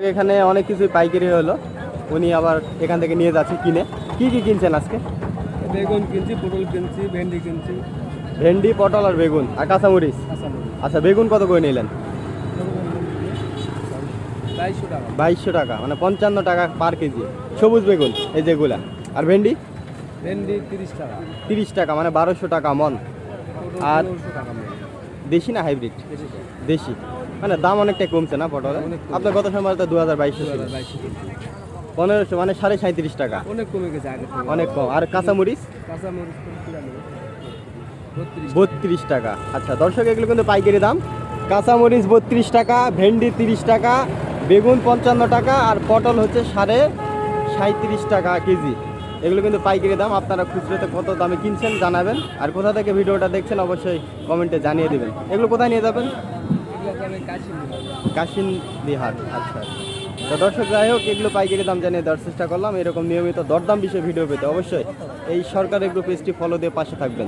এখানে অনেক কিছু পাইকারি হলো, উনি আবার এখান থেকে নিয়ে যাচ্ছে কিনে। কি কি কিনছেন আজকে? বেগুন কিনছি, পটল কিনছি, ভেন্ডি কিনছি। ভেন্ডি, পটল আর বেগুন আর কাঁচামরিচ। আচ্ছা, বেগুন কত করে নিলেন? 2200 টাকা। 2200 টাকা, মানে 55 টাকা পার কেজি। সবুজ বেগুন এই যেগুলা। আর ভেন্ডি ভেন্ডি 30 টাকা। 30 টাকা, মানে 1200 টাকা মন। পটল আর 1500 টাকা মন। দেশি না হাইব্রিড? বেশি তো। দেশি, মানে দাম অনেকটাই কমছে না পটলের? অনেক কমছে। আপনার গত সময় তো 2200 ছিল। 2200 1500, মানে 37.5 টাকা, অনেক কমে গেছে আগে থেকে। অনেক কম। আর কাঁচামরিচ কাঁচা মরিচ 32 টাকা। আচ্ছা দর্শক, এগুলো কিন্তু পাইকারি দাম। কাঁচামরিচ 32 টাকা, ভেন্ডি 30 টাকা, বেগুন 55 টাকা, আর পটল হচ্ছে 37.5 টাকা কেজি। এগুলো কিন্তু পাইকারি দাম। আপনারা খুচরোতে কত দামে কিনছেন জানাবেন, আর কোথা থেকে ভিডিওটা দেখছেন অবশ্যই কমেন্টে জানিয়ে দেবেন। এগুলো কোথায় নিয়ে যাবেন? কাশিন্দি হাট। আচ্ছা, তো দর্শক যাই হোক, এগুলো পাইকারি দাম জানিয়ে দেওয়ার চেষ্টা করলাম। এরকম নিয়মিত দরদাম বিষয়ে ভিডিও পেতে অবশ্যই এই সরকার এগ্রো পেজটি ফলো দিয়ে পাশে থাকবেন।